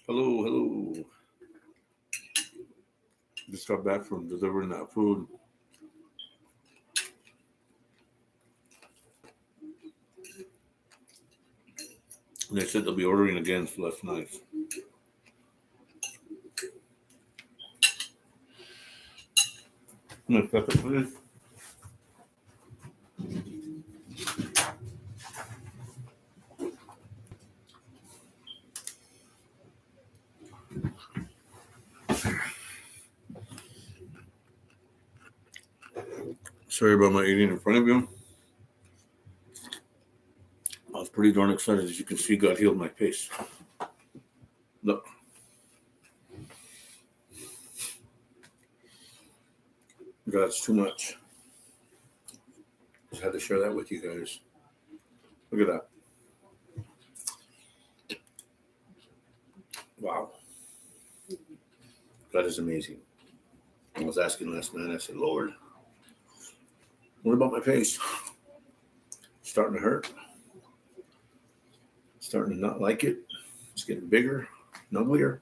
Hello, hello. Just got back from delivering that food. And they said they'll be ordering again for less nights. Next up, please. Sorry about my eating in front of you. I was pretty darn excited. As you can see, God healed my face. Look. God's too much. Just had to share that with you guys. Look at that. Wow. God is amazing. I was asking last night, I said, Lord, what about my face? It's starting to hurt. Starting to not like it. It's getting bigger and uglier.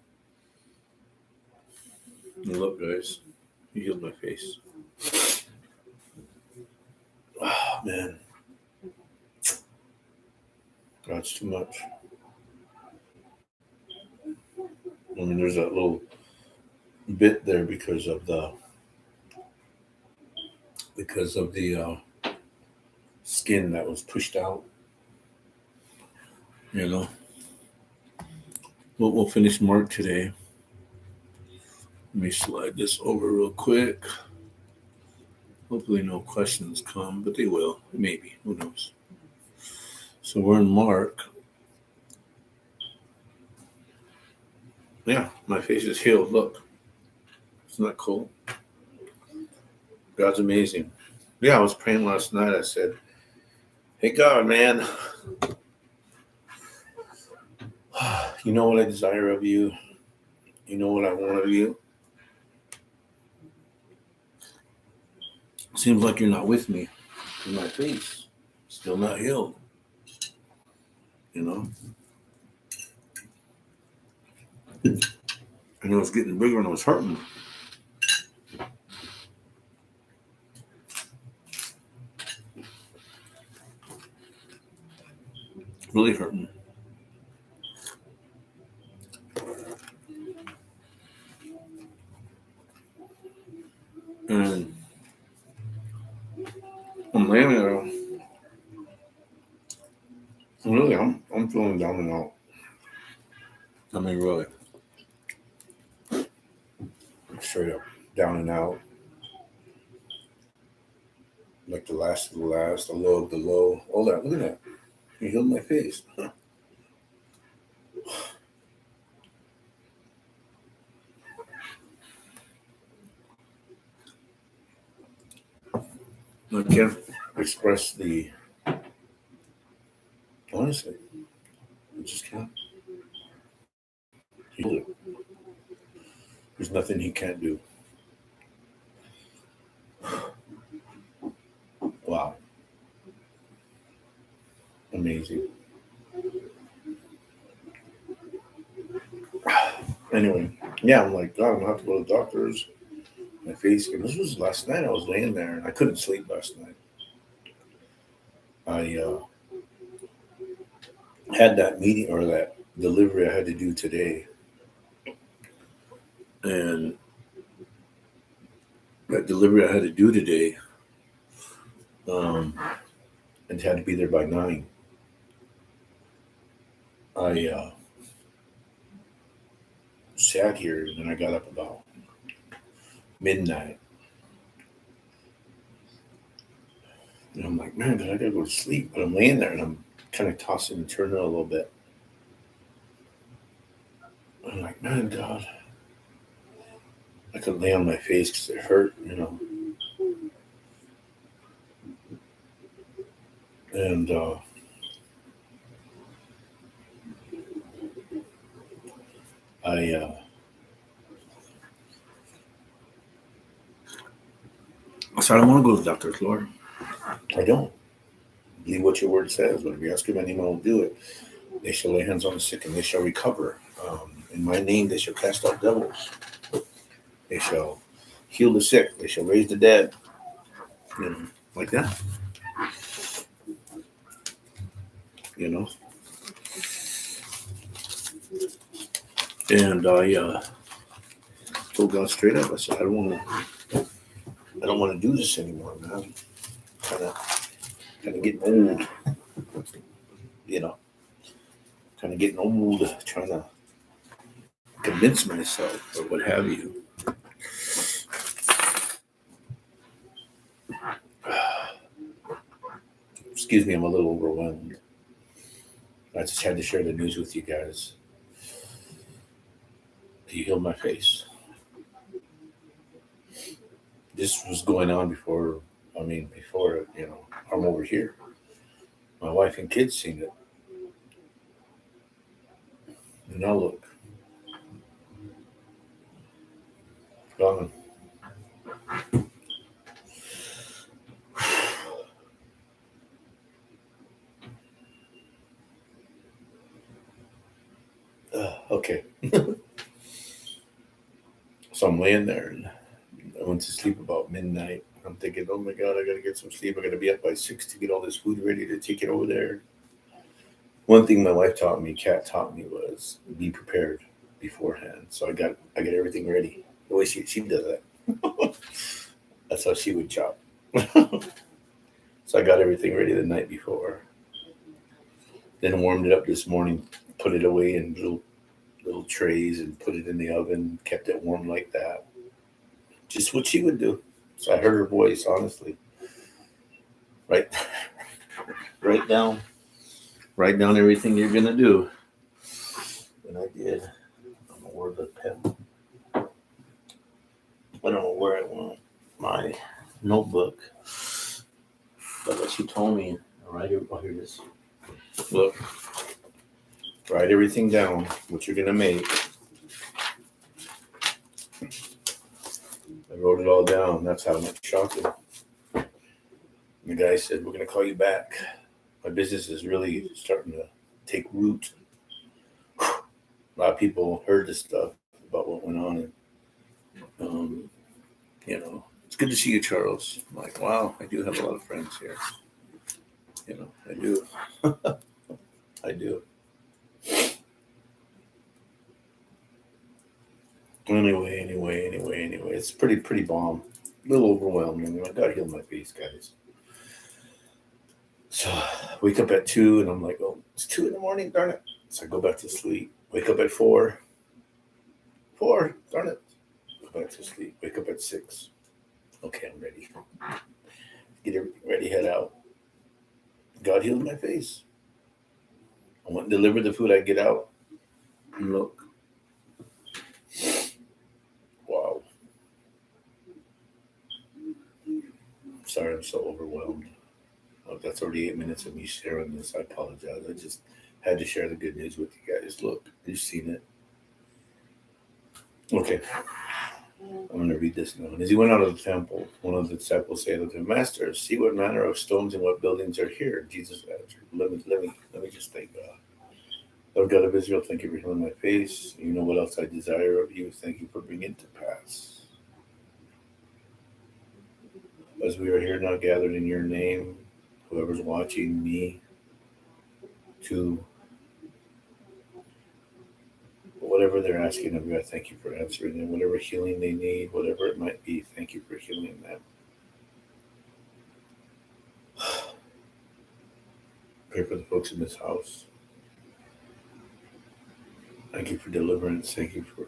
And look, guys, he healed my face. Oh, man. God's too much. I mean, there's that little bit there because of the skin that was pushed out. You know. We'll finish Mark today. Let me slide this over real quick. Hopefully no questions come, but they will. Maybe. Who knows? So we're in Mark. Yeah, my face is healed. Look. Isn't that cool? God's amazing. Yeah, I was praying last night. I said, hey, God, man. You know what I desire of you. You know what I want of you. Seems like you're not with me in my face. Still not healed. You know? And it was getting bigger and it was hurting. Really hurting. And I'm laying there. Really, I'm feeling down and out. I mean, really. Straight up, down and out. Like the last of the last, the low of the low. All that. Look at that. He healed my face. I can't express the. Honestly, I just can't. He healed it. There's nothing he can't do. Wow. Amazing. Anyway, yeah, I'm like, God, I'm gonna have to go to the doctors. My face, and this was last night. I was laying there and I couldn't sleep last night. I had that meeting or that delivery I had to do today. And that delivery I had to do today, and had to be there by 9. I sat here and then I got up about midnight. And I'm like, man, I gotta go to sleep. But I'm laying there and I'm kind of tossing and turning a little bit. I'm like, man, God, I could lay on my face because it hurt, you know. And I said, I don't want to go to the doctor's, Lord. I don't. Believe what your word says. Whatever you ask him, anyone will do it. They shall lay hands on the sick and they shall recover. In my name they shall cast out devils. They shall heal the sick. They shall raise the dead. You know, like that. You know. And I told God straight up. I said, I don't want to do this anymore, man. Kind of getting old. You know, kind of getting old, trying to convince myself or what have you. Excuse me, I'm a little overwhelmed. I just had to share the news with you guys. He healed my face. This was going on before, you know, I'm over here. My wife and kids seen it. And now look. Gone. Okay. So I'm laying there and I went to sleep about midnight. I'm thinking, oh my God, I got to get some sleep. I got to be up by 6 to get all this food ready to take it over there. One thing my wife taught me, Kat taught me, was be prepared beforehand. So I got everything ready. The way she does that. That's how she would chop. So I got everything ready the night before. Then warmed it up this morning, put it away in little trays and put it in the oven, kept it warm like that. Just what she would do. So I heard her voice, honestly. Write down everything you're gonna do. And I did. I don't know where the pen. I don't know where I went. My notebook. But what she told me, right here, oh, here it is. Look. Write everything down, what you're gonna make. I wrote it all down. That's how much shocking. The guy said, we're gonna call you back. My business is really starting to take root. A lot of people heard this stuff about what went on, and you know, it's good to see you, Charles. I'm like, wow, I do have a lot of friends here. You know, I do. I do. Anyway, it's pretty bomb. A little overwhelming. I gotta heal my face, guys. So wake up at 2 and I'm like, oh, it's 2 a.m, darn it. So I go back to sleep. Wake up at 4. 4, darn it. Go back to sleep. Wake up at 6. Okay, I'm ready. Get everything ready, head out. God healed my face. I went and delivered the food. I get out and look. Wow. Sorry, I'm so overwhelmed. Oh, that's already 8 minutes of me sharing this. I apologize. I just had to share the good news with you guys. Look, you've seen it. Okay. I'm going to read this now. And as he went out of the temple, one of the disciples said to him, Master, see what manner of stones and what buildings are here. Jesus answered, let me just thank God. Lord God of Israel, thank you for healing my face. You know what else I desire of you. Thank you for bringing it to pass. As we are here now gathered in your name, whoever's watching me, to whatever they're asking of you, I thank you for answering them. Whatever healing they need, whatever it might be, thank you for healing them. Pray for the folks in this house. Thank you for deliverance. Thank you for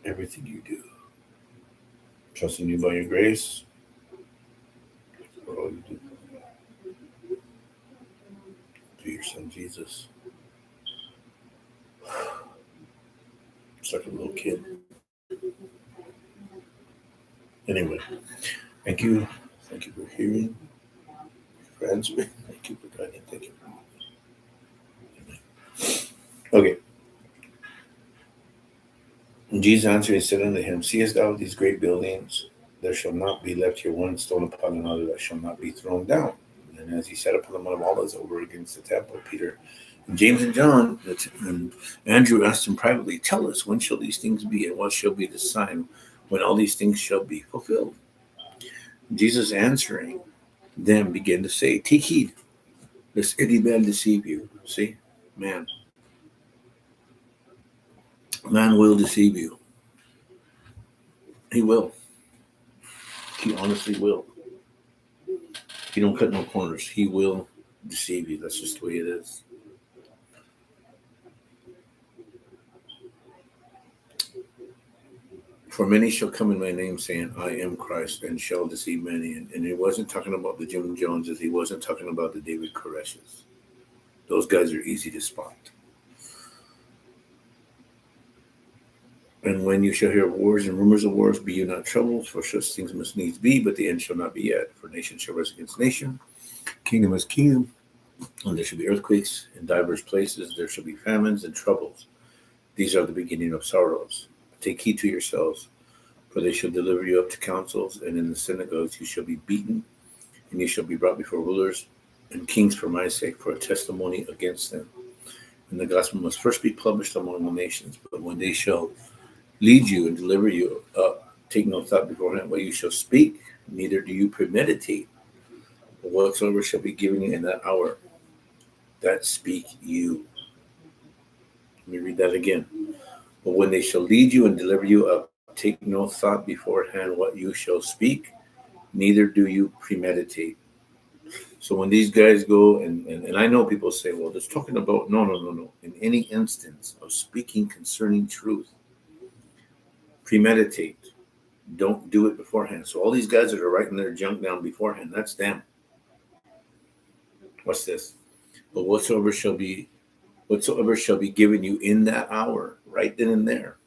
everything you do. Trusting you by your grace. For all you do. Through your son, Jesus. It's like a little kid. Anyway, thank you. Thank you for hearing. For answering. Thank you for guiding. Thank you for moving. Okay. And Jesus answered and said unto him, Seest thou these great buildings? There shall not be left here one stone upon another that shall not be thrown down. And as he sat upon the Mount of Olives over against the temple, Peter James and John, and Andrew asked him privately, "Tell us, when shall these things be, and what shall be the sign when all these things shall be fulfilled?" Jesus answering them began to say, "Take heed, lest any man deceive you." See, man, man will deceive you. He will. He honestly will. He don't cut no corners. He will deceive you. That's just the way it is. For many shall come in my name, saying, "I am Christ," and shall deceive many. And he wasn't talking about the Jim Joneses. He wasn't talking about the David Koreshes. Those guys are easy to spot. And when you shall hear of wars and rumors of wars, be you not troubled, for such things must needs be, but the end shall not be yet. For nation shall rise against nation, kingdom against kingdom, and there shall be earthquakes in divers places. There shall be famines and troubles. These are the beginning of sorrows. Take heed to yourselves, for they shall deliver you up to councils, and in the synagogues you shall be beaten, and you shall be brought before rulers and kings for my sake, for a testimony against them. And the gospel must first be published among the nations. But when they shall lead you and deliver you up, take no thought beforehand what you shall speak, neither do you premeditate. But whatsoever shall be given you in that hour, that speak you. Let me read that again. But when they shall lead you and deliver you up, take no thought beforehand what you shall speak, neither do you premeditate. So when these guys go, and I know people say, well, it's talking about, no. In any instance of speaking concerning truth, premeditate. Don't do it beforehand. So all these guys that are writing their junk down beforehand, that's them. What's this? But whatsoever shall be given you in that hour, right then and there,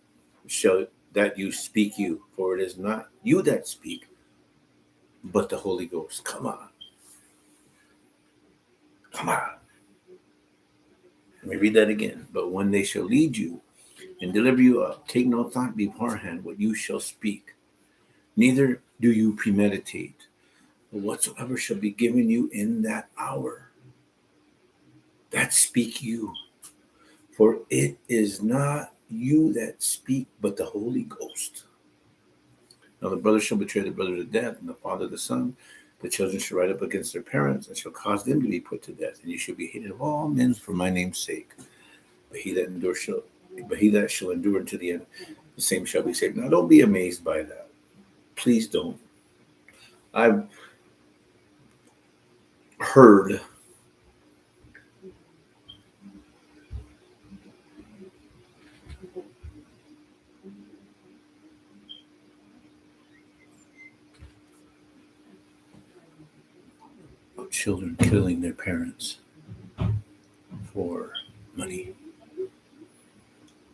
shall that you speak you, for it is not you that speak, but the Holy Ghost. Come on. Let me read that again. But when they shall lead you and deliver you up, take no thought beforehand what you shall speak, neither do you premeditate. But whatsoever shall be given you in that hour, that speak you. For it is not you that speak, but the Holy Ghost. Now the brother shall betray the brother to death, and the father the son. The children shall rise up against their parents, and shall cause them to be put to death. And you shall be hated of all men for my name's sake. But he that shall endure unto the end, the same shall be saved. Now don't be amazed by that. Please don't. I've heard of children killing their parents for money,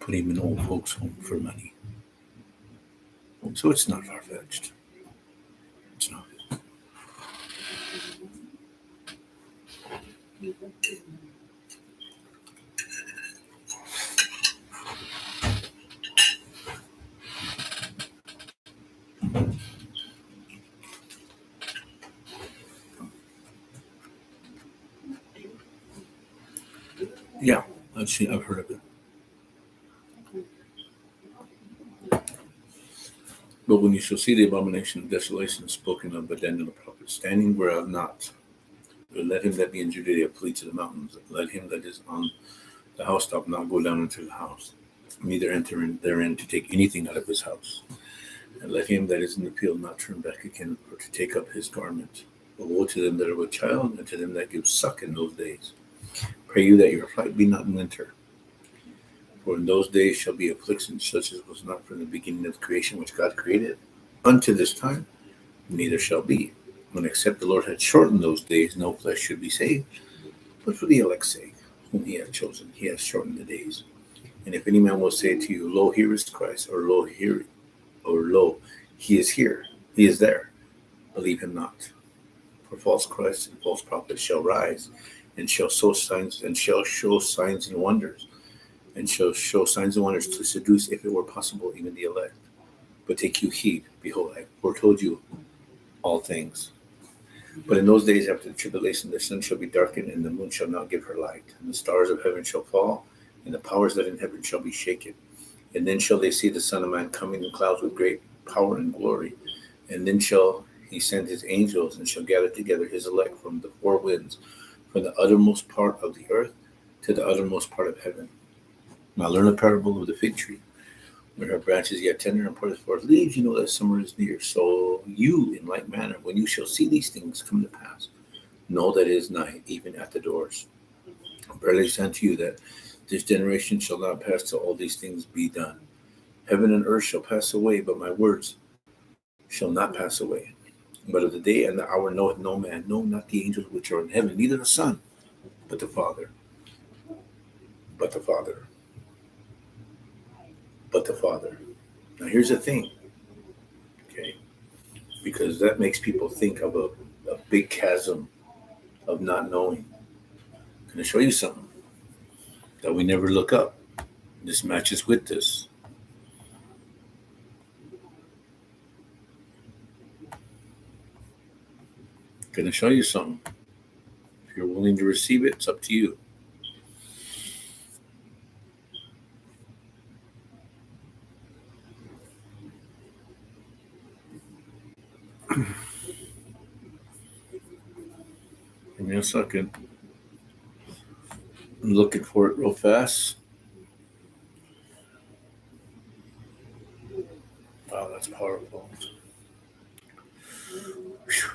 putting them in old folks' home for money. So it's not far-fetched. It's not. Yeah, I've heard of it. But when you shall see the abomination of desolation spoken of by Daniel the prophet, standing where not, let him that be in Judea flee to the mountains. Let him that is on the housetop not go down into the house, neither enter therein to take anything out of his house. And let him that is in the field not turn back again, or to take up his garment. But woe to them that are with child, and to them that give suck in those days. Pray you that your flight be not in winter. For in those days shall be affliction such as was not from the beginning of creation which God created unto this time, neither shall be. When except the Lord had shortened those days, no flesh should be saved. But for the elect's sake, whom he hath chosen, he hath shortened the days. And if any man will say to you, Lo, here is Christ, or Lo, here, or Lo, he is here, he is there, believe him not. For false Christs and false prophets shall rise, and shall show signs and wonders, and shall show signs and wonders to seduce, if it were possible, even the elect. But take you heed, behold, I foretold you all things. But in those days after the tribulation, the sun shall be darkened, and the moon shall not give her light, and the stars of heaven shall fall, and the powers that in heaven shall be shaken. And then shall they see the Son of Man coming in clouds with great power and glory. And then shall he send his angels, and shall gather together his elect from the four winds, from the uttermost part of the earth to the uttermost part of heaven. Now learn a parable of the fig tree. When her branch is yet tender and putteth forth leaves, you know that summer is near. So you, in like manner, when you shall see these things come to pass, know that it is nigh, even at the doors. Verily I say unto you that this generation shall not pass till all these things be done. Heaven and earth shall pass away, but my words shall not pass away. But of the day and the hour knoweth no man, no, not the angels which are in heaven, neither the Son, but the Father. But the Father. But the Father. Now here's the thing, okay? Because that makes people think of a big chasm of not knowing. I'm going to show you something that we never look up. This matches with this. I'm going to show you something. If you're willing to receive it, it's up to you. Give me a second. I'm looking for it real fast. Wow, that's powerful. Whew.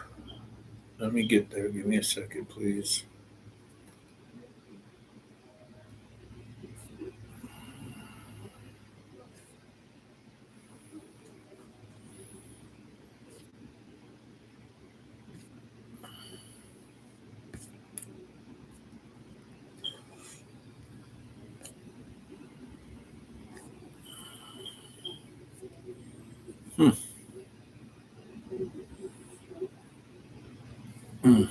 Let me get there. Give me a second, please. Hmm. Hmm.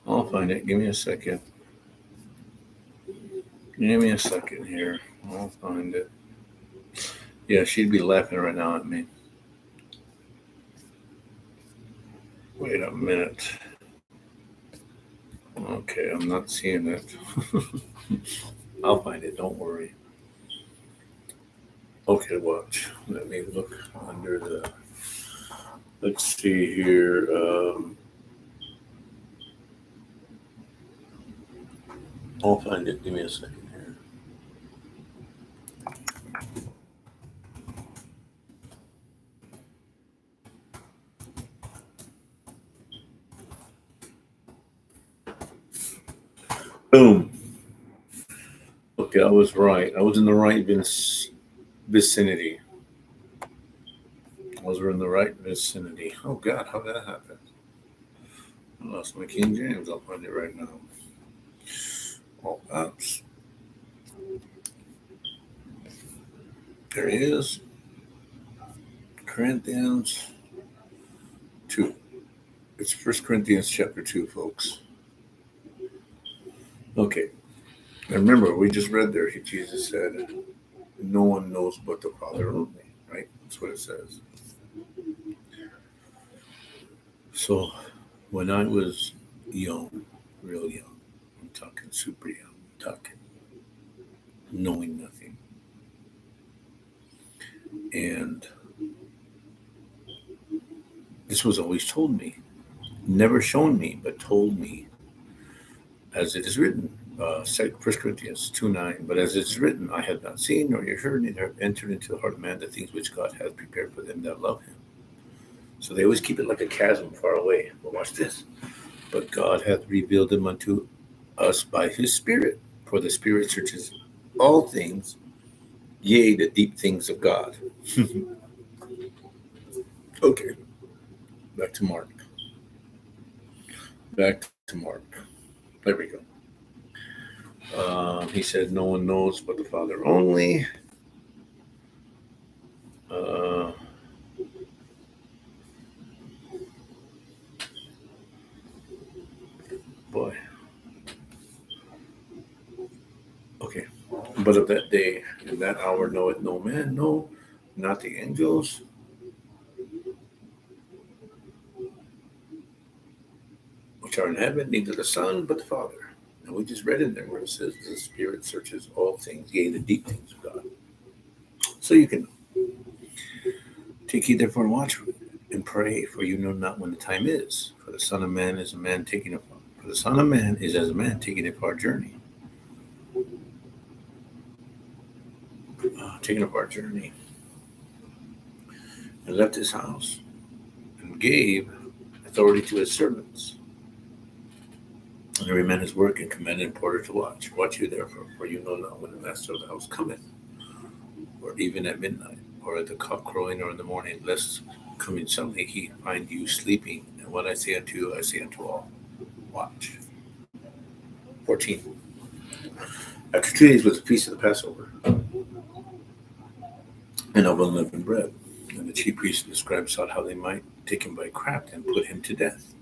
I'll find it. Give me a second. Give me a second here. I'll find it. Yeah, she'd be laughing right now at me. Wait a minute. Okay, I'm not seeing it. I'll find it. Don't worry. Okay, watch. Let me look under the. Let's see here. I'll find it. Give me a second here. Boom. Okay, I was right. I was in the right vicinity. I was in the right vicinity. Oh God, how did that happen? I lost my King James. I'll find it right now. Oh, oops. There he is. Corinthians 2. It's 1 Corinthians chapter 2, folks. Okay. And remember, we just read there, Jesus said, no one knows but the Father only, right? That's what it says. So when I was young, real young, I'm talking super young, I'm talking knowing nothing. And this was always told me, never shown me, but told me, as it is written, 1 Corinthians 2:9. But as it is written, I have not seen nor yet heard, neither have entered into the heart of man the things which God hath prepared for them that love him. So they always keep it like a chasm far away. But watch this. But God hath revealed them unto us by his Spirit, for the Spirit searches all things, yea, the deep things of God. Okay, back to Mark. Back to Mark. There we go. He said, no one knows but the Father only. Boy. But of that day and that hour knoweth no man, no, not the angels, which are in heaven, neither the Son, but the Father. And we just read in there where it says the Spirit searches all things, yea, the deep things of God. So you can take heed therefore and watch and pray, for you know not when the time is. For the Son of Man is a man taking up. For the Son of Man is as a man taking a far journey. Taking up our journey. And left his house and gave authority to his servants. And every man his work, and commanded a porter to watch. Watch you therefore, for you know not when the master of the house cometh, or even at midnight, or at the cock crowing, or in the morning, lest coming suddenly he find you sleeping. And what I say unto you, I say unto all, watch. 14. After 2 days was the feast of the Passover, and of unleavened bread. And the chief priests and the scribes sought how they might take him by craft and put him to death.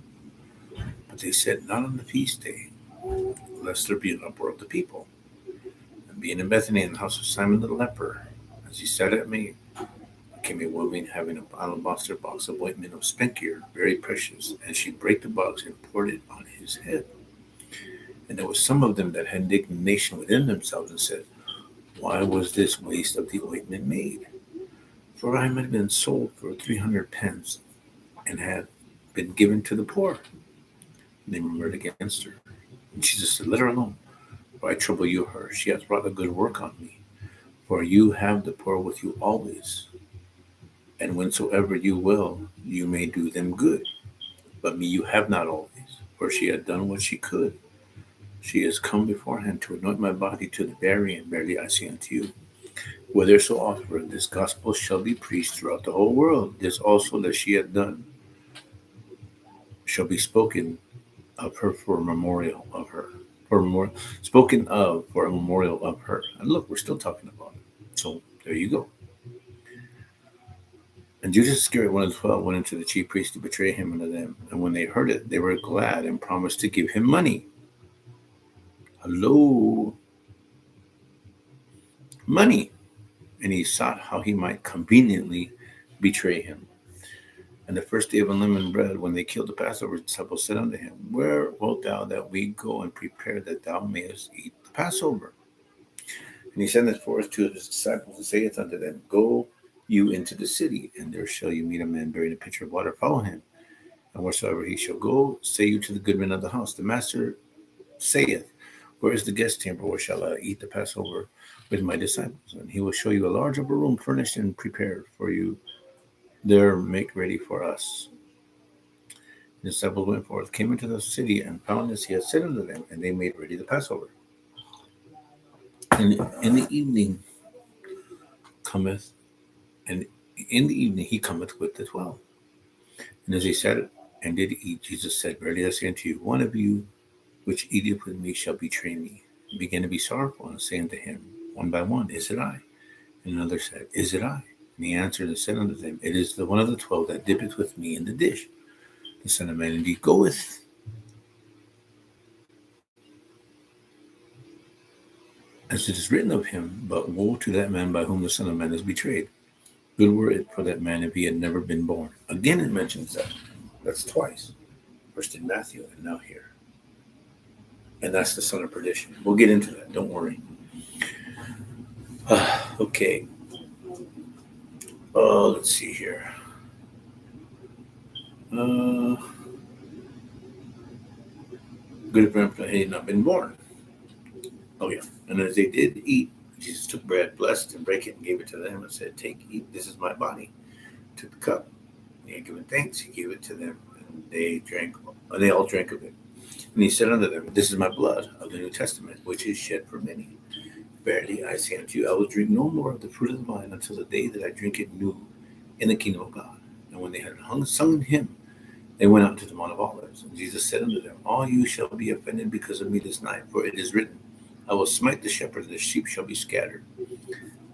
But they said, not on the feast day, lest there be an uproar of the people. And being in Bethany in the house of Simon the leper, as he sat at meat, came a woman having an alabaster box of ointment of spikenard, very precious, and she brake the box and poured it on his head. And there was some of them that had indignation within themselves, and said, why was this waste of the ointment made? For I might have been sold for 300 pence, and had been given to the poor. And they murmured against her. And Jesus said, let her alone, for I trouble you her. She hath wrought a good work on me. For you have the poor with you always, and whensoever you will, you may do them good. But me you have not always, for she had done what she could. She is come beforehand to anoint my body to the burying. Verily I say unto you, whether so often this gospel shall be preached throughout the whole world, this also that she hath done shall be spoken of her for a memorial of her. Spoken of for a memorial of her. And look, we're still talking about it. So there you go. And Judas Iscariot, one of the 12, went into the chief priests to betray him unto them. And when they heard it, they were glad and promised to give him money. Hello. Money. And he sought how he might conveniently betray him. And the first day of unleavened bread, when they killed the Passover, the disciples said unto him, where wilt thou that we go and prepare that thou mayest eat the Passover? And he sendeth forth to his disciples and saith unto them, go you into the city, and there shall you meet a man bearing a pitcher of water. Follow him. And wheresoever he shall go, say you to the goodman of the house, the master saith, where is the guest chamber, where shall I eat the Passover with my disciples? And he will show you a large upper room furnished and prepared for you. There make ready for us. The disciples went forth, came into the city, and found as he had said unto them, and they made ready the Passover. And in the evening cometh, and in the evening he cometh with the 12. And as he sat and did eat, Jesus said, verily I say unto you, one of you which eateth with me shall betray me. And began to be sorrowful, and say unto him, one by one, is it I? And another said, is it I? And he answered and said unto them, it is the one of the 12 that dippeth with me in the dish. The Son of Man indeed goeth, as it is written of him, but woe to that man by whom the Son of Man is betrayed. Good were it for that man if he had never been born. Again it mentions that. That's twice. First in Matthew and now here. And that's the son of perdition. We'll get into that. Don't worry. Okay. Let's see here. Good for he had not been born. Oh yeah. And as they did eat, Jesus took bread, blessed, and brake it, and gave it to them, and said, take, eat, this is my body. Took the cup. He had given thanks, he gave it to them, and they drank, and they all drank of it. And he said unto them, this is my blood of the New Testament, which is shed for many. Verily I say unto you, I will drink no more of the fruit of the vine until the day that I drink it new in the kingdom of God. And when they had sung him, they went out to the Mount of Olives. And Jesus said unto them, all you shall be offended because of me this night, for it is written, I will smite the shepherd, and the sheep shall be scattered.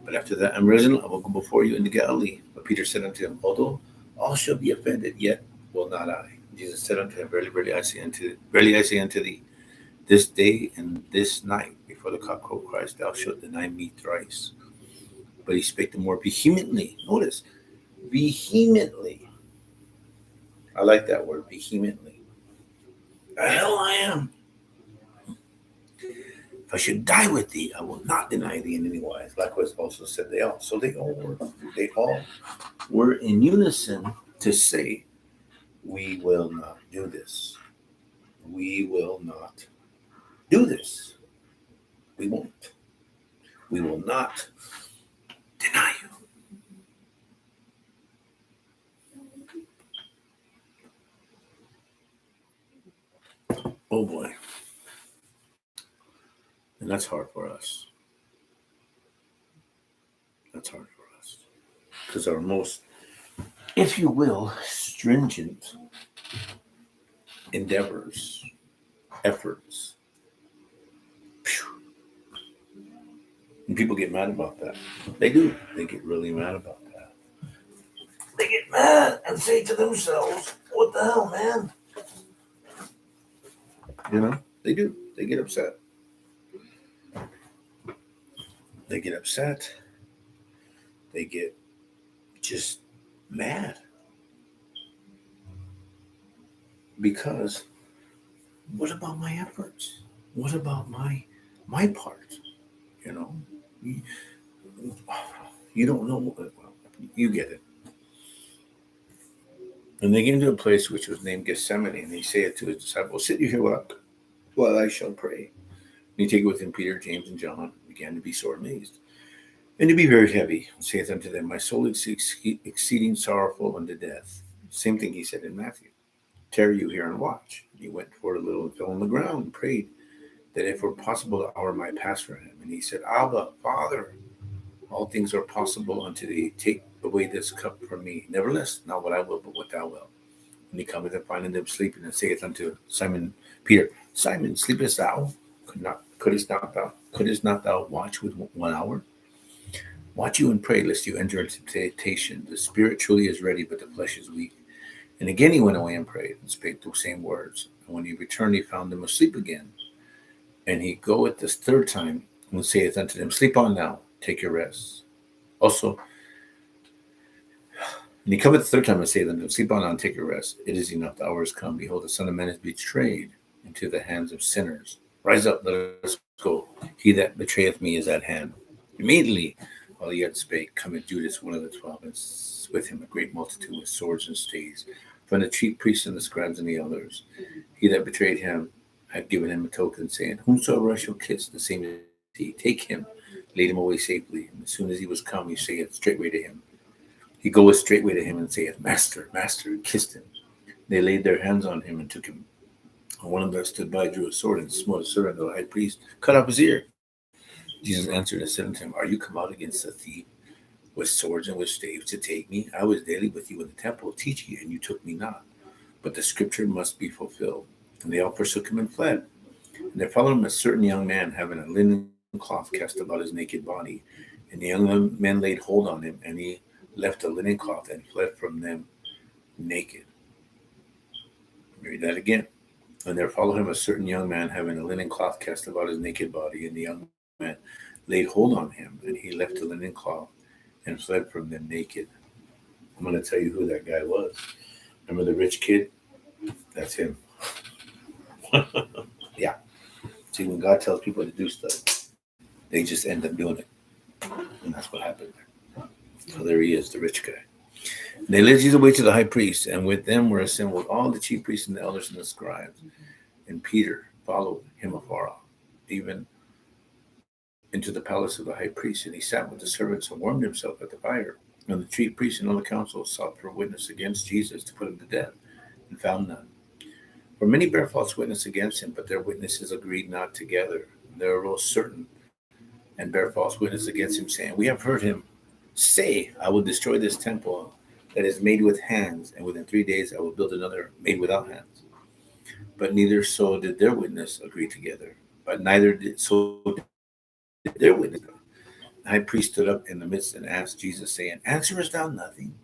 But after that I'm risen, I will go before you into Galilee. But Peter said unto him, although all shall be offended, yet will not I. Jesus said unto him, verily, verily I say unto thee, this day and this night, before before the cockcrow cries, thou shalt deny me thrice. But he spake the more vehemently. Notice, vehemently. I like that word, vehemently. The hell I am. If I should die with thee, I will not deny thee in any wise. Likewise also said they all. So they all were in unison to say, we will not do this. We will not do this. We won't. We will not deny you. Oh boy. And that's hard for us. That's hard for us. Because our most, if you will, stringent endeavors, efforts. And people get mad about that. They do. They get really mad about that. They get mad and say to themselves, what the hell, man? You know, they do. They get upset. They get upset. They get just mad. Because what about my efforts? What about my part? You know, you don't know. Well, you get it. And they came to a place which was named Gethsemane, and he said to his disciples, sit you here while I shall pray. And he take with him Peter, James, and John, and began to be sore amazed, and to be very heavy, and saith unto them, my soul is exceeding sorrowful unto death. Same thing he said in Matthew. Tarry you here and watch. And he went forward a little and fell on the ground and prayed that if it were possible, the hour might pass from him. And he said, Abba, Father, all things are possible unto thee. Take away this cup from me. Nevertheless, not what I will, but what thou wilt. And he cometh and finding them sleeping, and saith unto Simon Peter, Simon, sleepest thou? Couldst not thou watch with 1 hour? Watch you and pray, lest you enter into temptation. The spirit truly is ready, but the flesh is weak. And again he went away and prayed, and spake the same words. And when he returned, he found them asleep again. And he goeth this third time, and saith unto them, sleep on now, take your rest. Also, and he cometh the third time and saith unto them, sleep on now and take your rest. It is enough, the hour is come. Behold, the Son of Man is betrayed into the hands of sinners. Rise up, let us go. He that betrayeth me is at hand. Immediately, while he yet spake, cometh Judas, one of the 12, and with him a great multitude with swords and staves, from the chief priests and the scribes and the elders. He that betrayed him had given him a token, saying, whomsoever I shall kiss, the same is he. Take him, lead him away safely. And as soon as he was come, he saith straightway to him. He goeth straightway to him and saith, Master, Master, and kissed him. They laid their hands on him and took him. And one of them that stood by drew a sword and smote a servant of the high priest, cut off his ear. Jesus answered and said unto him, are you come out against the thief with swords and with staves to take me? I was daily with you in the temple teaching, and you took me not. But the scripture must be fulfilled. And they all forsook him and fled. And there followed him a certain young man, having a linen cloth cast about his naked body. And the young men laid hold on him, and he left the linen cloth and fled from them naked. Read that again. And there followed him a certain young man, having a linen cloth cast about his naked body. And the young man laid hold on him, and he left the linen cloth and fled from them naked. I'm going to tell you who that guy was. Remember the rich kid? That's him. Yeah. See, when God tells people to do stuff, they just end up doing it. And that's what happened there. So there he is, the rich guy. And they led Jesus away to the high priest, and with them were assembled all the chief priests and the elders and the scribes. And Peter followed him afar off, even into the palace of the high priest. And he sat with the servants and warmed himself at the fire. And the chief priests and all the council sought for a witness against Jesus to put him to death, and found none. For many bare false witness against him, but their witnesses agreed not together. And there arose certain and bare false witness against him, saying, we have heard him say, I will destroy this temple that is made with hands, and within 3 days I will build another made without hands. But neither so did their witness agree together, but neither did their witness. The high priest stood up in the midst and asked Jesus, saying, answerest thou nothing?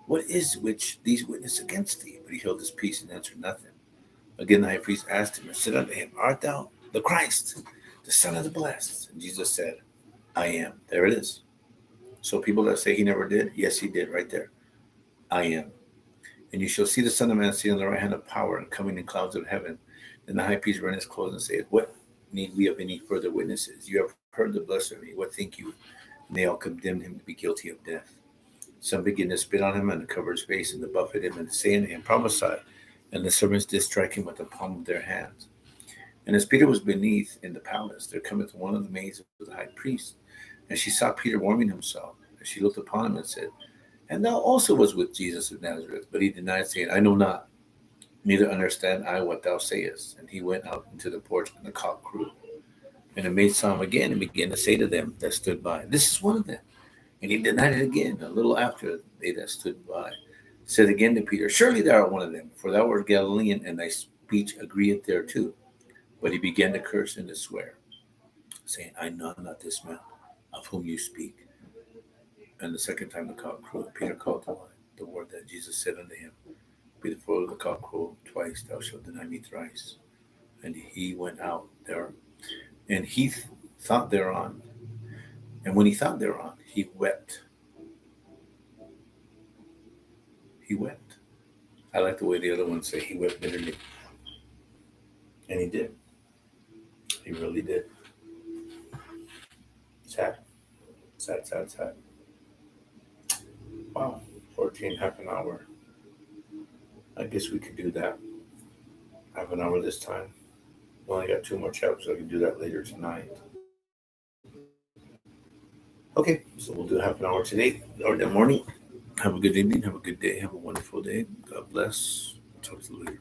What is which these witness against thee? But he held his peace and answered nothing. Again the high priest asked him and said unto him, art thou the Christ? the Son of the Blessed. And Jesus said, I am. There it is. So people that say he never did, yes, he did right there. I am. And you shall see the Son of Man sitting on the right hand of power and coming in clouds of heaven. Then the high priest rent his clothes and said, what need we of any further witnesses? You have heard the blasphemy. What think you? And they all condemned him to be guilty of death. Some began to spit on him and to cover his face and to buffet him and say unto him, prophesy. And the servants did strike him with the palm of their hands. And as Peter was beneath in the palace, there cometh one of the maids of the high priest. And she saw Peter warming himself. And she looked upon him and said, and thou also was with Jesus of Nazareth. But he denied, saying, I know not, neither understand I what thou sayest. And he went out into the porch, and the cock crew. And the maid saw him again, and began to say to them that stood by, this is one of them. And he denied it again. A little after, they that stood by said again to Peter, surely thou art one of them, for thou art Galilean, and thy speech agreeth thereto. But he began to curse and to swear, saying, I know not this man of whom you speak. And the second time the cock crowed, Peter called to mind the word that Jesus said unto him, before the cock crowed twice, thou shalt deny me thrice. And he went out there, and he thought thereon. And when he thought thereon, he wept. He wept. I like the way the other ones say he wept bitterly. And he did. He really did. Sad. Sad, sad, sad. Wow. 14, half an hour. I guess we could do that. Half an hour this time. We only got 2 more chapters, so I can do that later tonight. Okay, so we'll do half an hour today or the morning. Have a good evening. Have a good day. Have a wonderful day. God bless. Talk to you later.